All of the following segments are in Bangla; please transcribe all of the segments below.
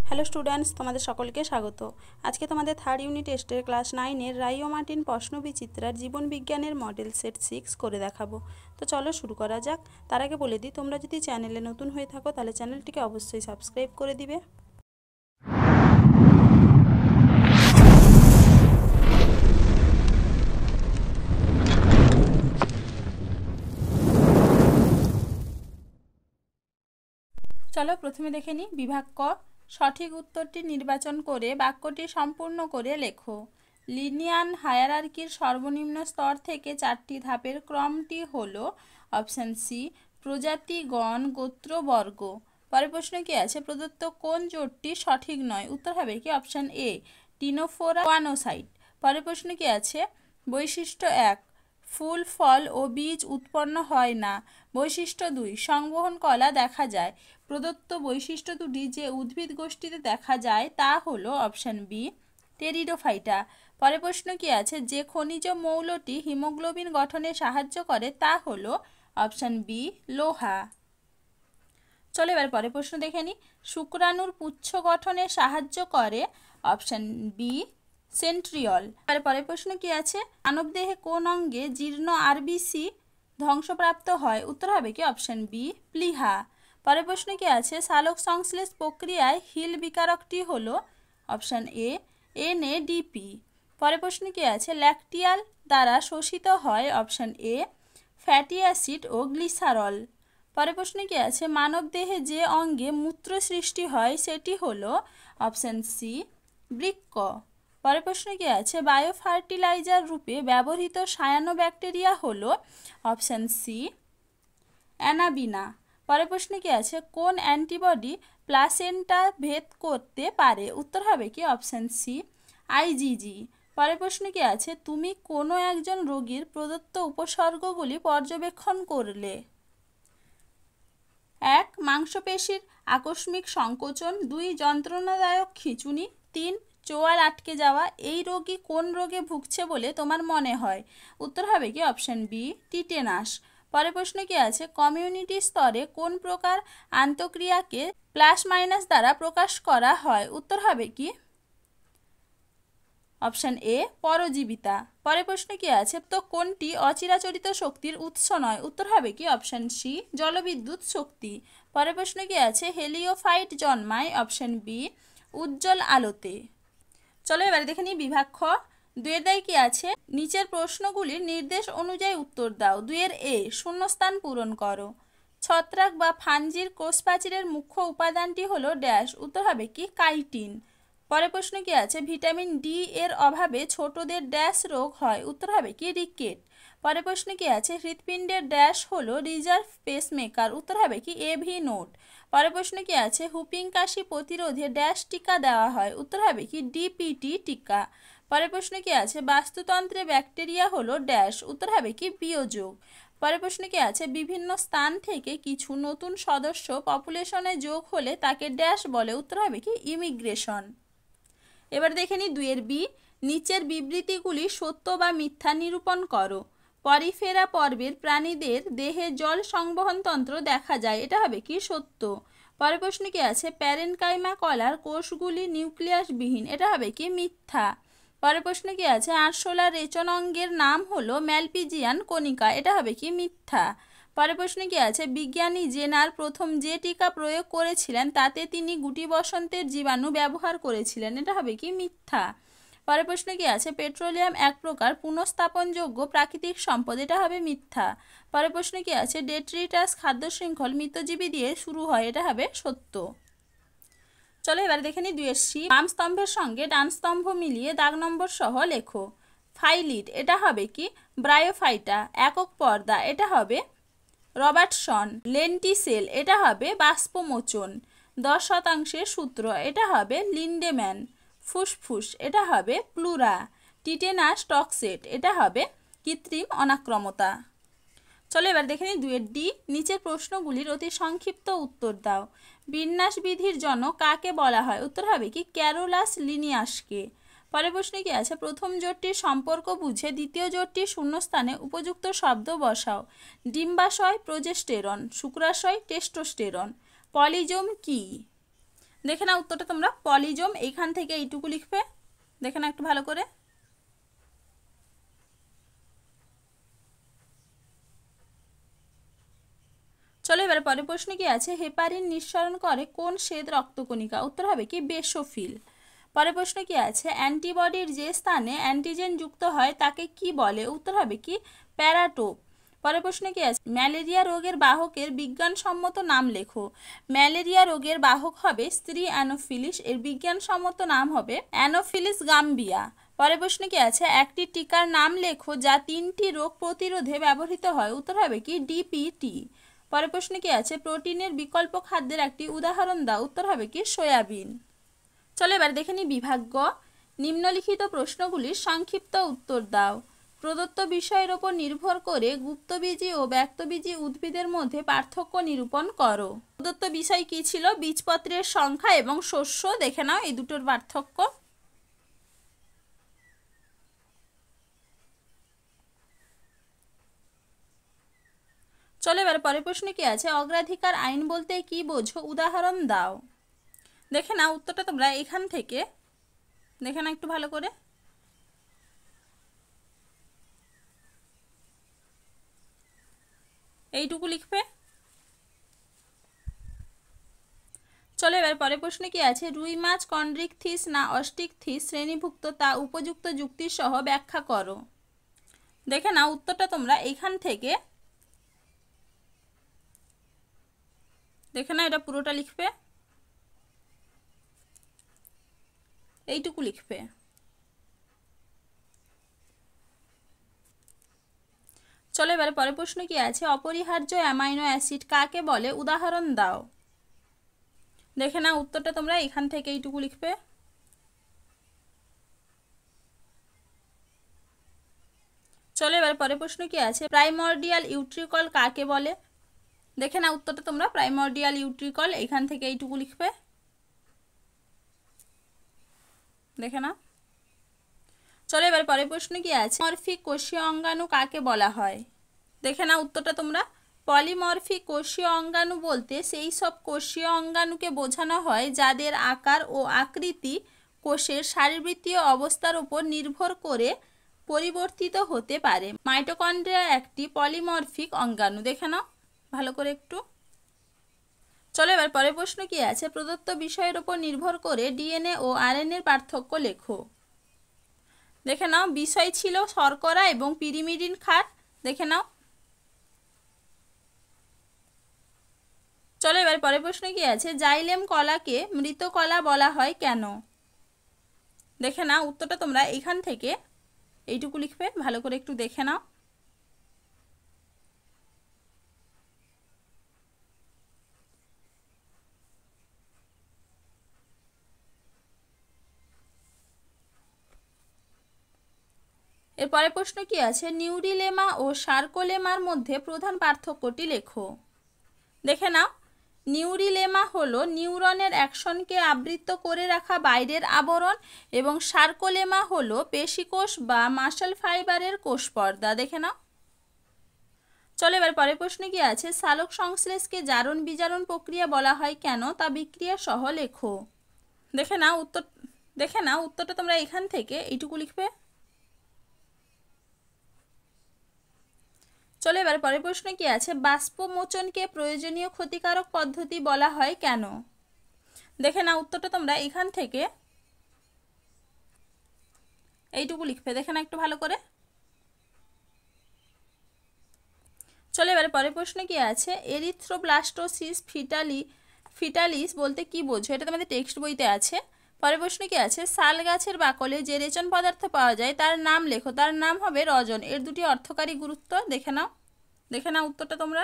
হ্যালো স্টুডেন্টস, তোমাদের সকলকে স্বাগত। আজকে তোমাদের থার্ড ইউনিট টেস্টের ক্লাস 9-এর রাই ও মার্টিন প্রশ্নবিচিত্রার জীবন বিজ্ঞানের মডেল সেট 6 করে দেখাবো। তো চলো শুরু করা যাক। তার আগে বলে দিই, তোমরা যদি চ্যানেলে নতুন হয়ে থাকো তাহলে চ্যানেলটিকে অবশ্যই সাবস্ক্রাইব করে দিবে। চলো প্রথমে দেখে নিই বিভাগ ক। সঠিক উত্তরটি নির্বাচন করে বাক্যটি সম্পূর্ণ করে লেখো। লিনিয়ার হায়ারার্কির সর্বনিম্ন স্তর থেকে 4টি ধাপের ক্রমটি হলো অপশান সি প্রজাতি, গণ, গোত্র, বর্গ। পরের প্রশ্ন কি আছে? প্রদত্ত কোন জোটটি সঠিক নয়? উত্তর হবে কি অপশান এ টিনোফোরা ওয়ানোসাইট। পরের প্রশ্ন কি আছে? বৈশিষ্ট্য 1 ফুল, ফল ও বীজ উৎপন্ন হয় না। বৈশিষ্ট্য 2 সংবহন কলা দেখা যায়। প্রদত্ত বৈশিষ্ট্য দুটি যে উদ্ভিদ গোষ্ঠীতে দেখা যায় তা হলো অপশান বি টেরিডোফাইটা। পরের প্রশ্ন কি আছে? যে খনিজ মৌলটি হিমোগ্লোবিন গঠনে সাহায্য করে তা হলো অপশান বি লোহা। চলো এবার পরের প্রশ্ন দেখে নিই। শুক্রাণুর পুচ্ছ গঠনে সাহায্য করে অপশান বি সেন্ট্রিওল। পরের প্রশ্ন কি আছে? মানবদেহে কোন অঙ্গে জীর্ণ আরবিসি ধ্বংসপ্রাপ্ত হয়? উত্তর হবে কি অপশান বি প্লিহা। পরের প্রশ্ন কি আছে? সালোক সংশ্লেষ প্রক্রিয়ায় হিল বিকারকটি হলো অপশান এ NADP। পরের প্রশ্ন কি আছে? ল্যাকটিয়াল দ্বারা শোষিত হয় অপশান এ ফ্যাটি অ্যাসিড ও গ্লিসারল। পরের প্রশ্ন কি আছে? মানবদেহে যে অঙ্গে মূত্র সৃষ্টি হয় সেটি হলো অপশান সি বৃক্ক। পরের প্রশ্ন কি আছে? বায়ো ফার্টিলাইজার রূপে ব্যবহৃত সায়ানোব্যাকটেরিয়া হলো অপশান সি অ্যানাবিনা। পরের প্রশ্ন কি আছে? কোন অ্যান্টিবডি প্লাসেন্টা ভেদ করতে পারে? উত্তর হবে কি অপশান সি IgG। পরের প্রশ্ন কি আছে? তুমি কোনো একজন রোগীর প্রদত্ত উপসর্গগুলি পর্যবেক্ষণ করলে। 1 মাংসপেশির আকস্মিক সংকোচন, 2 যন্ত্রণাদায়ক খিঁচুনি, 3 চোয়াল আটকে যাওয়া। এই রোগী কোন রোগে ভুগছে বলে তোমার মনে হয়? উত্তর হবে কি অপশান বি টিটেনাস। পরের প্রশ্ন কি আছে? কমিউনিটি স্তরে কোন প্রকার আন্তঃক্রিয়াকে প্লাস মাইনাস দ্বারা প্রকাশ করা হয়? উত্তর হবে কি অপশান এ পরজীবিতা। পরের প্রশ্ন কি আছে? তো কোনটি অচিরাচরিত শক্তির উৎস নয়? উত্তর হবে কি অপশান সি জলবিদ্যুৎ শক্তি। পরের প্রশ্ন কি আছে? হেলিওফাইট জন্মায় অপশান বি উজ্জ্বল আলোতে। চলো এবারে দেখে নিই বিভাগ খ। 2-এর দায় কি আছে? নিচের প্রশ্নগুলির নির্দেশ অনুযায়ী উত্তর দাও। 2-এর এ শূন্যস্থান পূরণ করো। ছত্রাক বা ফাঞ্জির কোষপ্রাচীরের মুখ্য উপাদানটি হলো ড্যাশ। উত্তর হবে কি কাইটিন। পরের প্রশ্ন কি আছে? ভিটামিন ডি এর অভাবে ছোটদের ড্যাশ রোগ হয়? উত্তর হবে কি রিকেট। পরের প্রশ্ন কি আছে? হৃৎপিণ্ডের ড্যাশ হলো রিজার্ভ পেসমেকার। উত্তর হবে কি AV নোড। পরের প্রশ্ন কি আছে? হুপিং কাশি প্রতিরোধে ড্যাশ টিকা দেওয়া হয়? উত্তর হবে কি DPT টিকা। পরের প্রশ্ন কি আছে? বাস্তুতন্ত্রে ব্যাকটেরিয়া হলো ড্যাশ। উত্তর হবে কি বিয়োজক। পরের প্রশ্ন কি আছে? বিভিন্ন স্থান থেকে কিছু নতুন সদস্য পপুলেশনে যোগ হলে তাকে ড্যাশ বলে? উত্তর হবে কি ইমিগ্রেশন। এবার দেখে নিই 2-এর বি। নিচের বিবৃতিগুলি সত্য বা মিথ্যা নিরূপণ করো। পরিফেরা পর্বের প্রাণীদের দেহে জল সংবহন তন্ত্র দেখা যায়। এটা হবে কি সত্য। পরের প্রশ্ন কি আছে? প্যারেনকাইমা কলার কোষগুলি নিউক্লিয়াসবিহীন। এটা হবে কি মিথ্যা। পরের প্রশ্ন কি আছে? আরশোলার রেচন অঙ্গের নাম হলো ম্যালপিজিয়ান কণিকা। এটা হবে কি মিথ্যা। পরের প্রশ্ন কি আছে? বিজ্ঞানী জেনার প্রথম যে টিকা প্রয়োগ করেছিলেন তাতে তিনি গুটি বসন্তের জীবাণু ব্যবহার করেছিলেন। এটা হবে কি মিথ্যা। পরের প্রশ্ন কি আছে? পেট্রোলিয়াম এক প্রকার পুনঃস্থাপনযোগ্য প্রাকৃতিক সম্পদ। এটা হবে মিথ্যা। পরের প্রশ্ন কি আছে? ডেট্রিটাস খাদ্য শৃঙ্খল মৃতজীবী দিয়ে শুরু হয়। এটা হবে সত্য। চলো এবার দেখে নিই 2-এর সি। বাম স্তম্ভের সঙ্গে ডান স্তম্ভ মিলিয়ে দাগ নম্বর সহ লেখো। ফাইলিড এটা হবে কি ব্রায়োফাইটা। একক পর্দা এটা হবে রবার্টসন। লেন্টিসেল এটা হবে বাষ্পমোচন। 10% সূত্র এটা হবে লিন্ডেম্যান। ফুসফুস এটা হবে প্লুরা। টিটেনাস টক্সেট এটা হবে কৃত্রিম অনাক্রমতা। চলো এবার দেখে নিই 2-এর ডি। নিচের প্রশ্নগুলির অতি সংক্ষিপ্ত উত্তর দাও। বিন্যাস বিধির জনক কাকে বলা হয়? উত্তর হবে কি ক্যারোলাস লিনিয়াসকে। পরের প্রশ্ন কি আছে? প্রথম জোটটির সম্পর্ক বুঝে দ্বিতীয় জোটটির শূন্যস্থানে উপযুক্ত শব্দ বসাও। ডিম্বাশয় প্রজেস্টেরন, শুক্রাশয় টেস্টোস্টেরন। পলিজোম কি? দেখে নাও উত্তরটা তোমরা পলিজম, এইখান থেকে এইটুকু লিখবে। দেখে নাও একটু ভালো করে। চলো এবার পরের প্রশ্ন কি আছে, হেপারিন নিঃসরণ করে কোন শ্বেত রক্তকণিকা? উত্তর হবে কি বেসোফিল। পরের প্রশ্ন কি আছে, অ্যান্টিবডির যে স্থানে অ্যান্টিজেন যুক্ত হয় তাকে কি বলে? উত্তর হবে কি প্যারাটোপ। পরের প্রশ্ন কি আছে, ম্যালেরিয়া রোগের বাহকের বিজ্ঞানসম্মত নাম লেখো। ম্যালেরিয়া রোগের বাহক হবে স্ত্রী অ্যানোফিলিস, এর বিজ্ঞানসম্মত নাম হবে অ্যানোফিলিস গাম্বিয়া। পরের প্রশ্ন কি আছে, একটি টিকার নাম লেখো যা 3টি রোগ প্রতিরোধে ব্যবহৃত হয়। উত্তর হবে কি ডিপিটি। পরের প্রশ্ন কি আছে, প্রোটিনের বিকল্প খাদ্যের একটি উদাহরণ দাও। উত্তর হবে কি সয়াবিন। চলো এবার দেখে নিই বিভাগ গ। নিম্নলিখিত প্রশ্নগুলির সংক্ষিপ্ত উত্তর দাও। প্রদত্ত বিষয়ের ওপর নির্ভর করে গুপ্তবীজী ও ব্যক্তবীজী উদ্ভিদের মধ্যে পার্থক্য নিরূপণ করো। প্রদত্ত বিষয় কি ছিল? বীজপত্রের সংখ্যা এবং শস্য। দেখে নাও এই দুটোর পার্থক্য। চলো এবার পরের প্রশ্ন কি আছে, অগ্রাধিকার আইন বলতে কি বোঝো? উদাহরণ দাও। দেখে নাও উত্তরটা তোমরা এখান থেকে দেখে নাও একটু ভালো করে। এইটুকু লিখবে। চলো এবার পরের প্রশ্ন কি আছে, রুই মাছ কন্ড্রিকথিস না অস্টিকথিস শ্রেণীভুক্ত তা উপযুক্ত যুক্তি সহ ব্যাখ্যা করো। দেখে নাও উত্তরটা তোমরা এখান থেকে দেখে নাও, এটা পুরোটা লিখবে, এইটুকু লিখবে। চলো এবারে পরের প্রশ্ন কি আছে, অপরিহার্য অ্যামাইনো অ্যাসিড কাকে বলে? উদাহরণ দাও। দেখে নাও উত্তরটা তোমরা এখান থেকে এইটুকু লিখবে। চলো এবার পরের প্রশ্ন কি আছে, প্রাইমর্ডিয়াল ইউট্রিকল কাকে বলে? দেখে নাও উত্তরটা তোমরা প্রাইমর্ডিয়াল ইউট্রিকল এখান থেকে এইটুকু লিখবে। দেখে নাও। চলো এবার পরের প্রশ্ন কি আছে, মরফিক কোষীয় অঙ্গাণু কাকে বলা হয়? দেখে নাও উত্তরটা তোমরা পলিমরফিক কোষীয় অঙ্গাণু বলতে সেই সব কোষীয় অঙ্গাণুকে বোঝানো হয় যাদের আকার ও আকৃতি কোষের শারীরবৃত্তীয় অবস্থার উপর নির্ভর করে পরিবর্তিত হতে পারে। মাইটোকন্ড্রিয়া একটি পলিমরফিক অঙ্গাণু। দেখে নাও ভালো করে একটু। চলো এবার পরের প্রশ্ন কি আছে, প্রদত্ত বিষয়ের উপর নির্ভর করে ডিএনএ ও আরএনএর পার্থক্য লেখো। দেখে নাও বিষয় ছিল শর্করা এবং পিরিমিডিন ক্ষার। দেখে নাও। চলো এবার পরের প্রশ্ন কি আছে, জাইলেম কলাকে মৃত কলা বলা হয় কেন? দেখে নাও উত্তরটা তোমরা এখান থেকে এইটুকু লিখবে, ভালো করে একটু দেখে নাও। এরপরে প্রশ্ন কি আছে, নিউরিলেমা ও সার্কোলেমার মধ্যে প্রধান পার্থক্যটি লেখো। দেখে নাও নিউরিলেমা হলো নিউরনের অ্যাকশনকে আবৃত করে রাখা বাইরের আবরণ এবং সার্কোলেমা হলো পেশিকোষ বা মাসল ফাইবারের কোষ পর্দা। দেখে নাও। চলো এবার পরের প্রশ্ন কি আছে, সালোক সংশ্লেষকে জারণ বিজারণ প্রক্রিয়া বলা হয় কেন? তা বিক্রিয়া সহ লেখো। দেখে নাও উত্তরটা তোমরা এখান থেকে এইটুকু লিখবে। চলো এবার পরের প্রশ্ন কি আছে, বাষ্পমোচনকে প্রয়োজনীয় ক্ষতিকারক পদ্ধতি বলা হয় কেন? দেখে নাও উত্তরটা তোমরা এখান থেকে এইটুকু লিখবে। দেখে না একটু ভালো করে। চলো এবারে পরের প্রশ্ন কি আছে, এরিথ্রোব্লাস্টোসিস ফিটালিস বলতে কি বোঝো? এটা তোমাদের টেক্সট বইতে আছে। পরের প্রশ্ন কি আছে, শাল গাছের বাকলে যে রেচন পদার্থ পাওয়া যায় তার নাম লেখো। তার নাম হবে রজন। এর দুটি অর্থকারী গুরুত্ব দেখে নাও উত্তরটা তোমরা।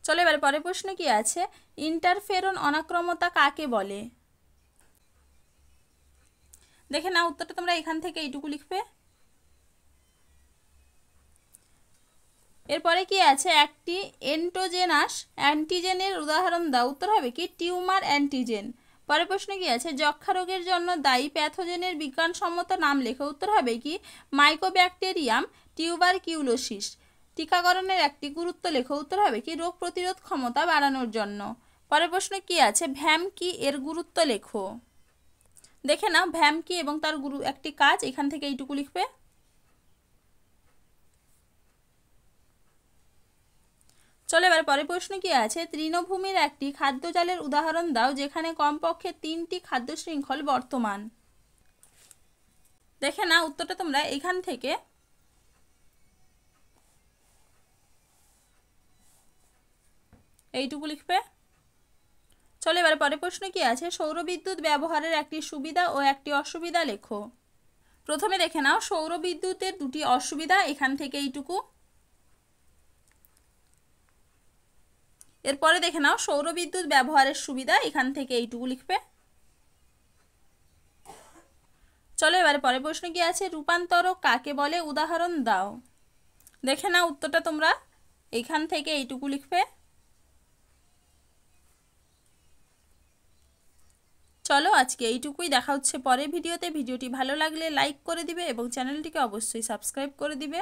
চলো এবারে পরের প্রশ্ন কি আছে, ইন্টারফেরন অনাক্রমতা কাকে বলে? দেখে নাও উত্তরটা তোমরা এখান থেকে এইটুকু লিখবে। এরপরে কি আছে, একটি এন্টোজেনাস অ্যান্টিজেনের উদাহরণ দাও। উত্তর হবে কি টিউমার অ্যান্টিজেন। পরের প্রশ্ন কি আছে, যক্ষা রোগের জন্য দায়ী প্যাথোজেনের বিজ্ঞানসম্মত নাম লেখো। উত্তর হবে কি মাইকোব্যাকটেরিয়াম টিউবারকিউলোসিস। টিকাকরণের একটি গুরুত্ব লেখো। উত্তর হবে কি রোগ প্রতিরোধ ক্ষমতা বাড়ানোর জন্য। পরের প্রশ্ন কি আছে, ভ্যাম কি এর গুরুত্ব লেখো। দেখে নাও ভ্যাম কি এবং তার একটি কাজ, এখান থেকে এইটুকু লিখবে। চলো এবার পরের প্রশ্ন কি আছে, তৃণভূমির একটি খাদ্যজালের উদাহরণ দাও যেখানে কমপক্ষে 3টি খাদ্য শৃঙ্খল বর্তমান। দেখে না উত্তরটা তোমরা এখান থেকে এইটুকু লিখবে। চলো এবার পরের প্রশ্ন কি আছে, সৌরবিদ্যুৎ ব্যবহারের একটি সুবিধা ও একটি অসুবিধা লেখো। প্রথমে দেখে নাও সৌরবিদ্যুতের দুটি অসুবিধা, এখান থেকে এইটুকু। এরপরে দেখে নাও সৌরবিদ্যুৎ ব্যবহারের সুবিধা, এখান থেকে এইটুকু লিখবে। চলো এবারে পরের প্রশ্ন কি আছে, রূপান্তরক কাকে বলে উদাহরণ দাও। দেখে নাও উত্তরটা তোমরা এখান থেকে এইটুকু লিখবে। চলো আজকে এইটুকুই, দেখা হচ্ছে পরের ভিডিওতে। ভিডিওটি ভালো লাগলে লাইক করে দিবে এবং চ্যানেলটিকে অবশ্যই সাবস্ক্রাইব করে দিবে।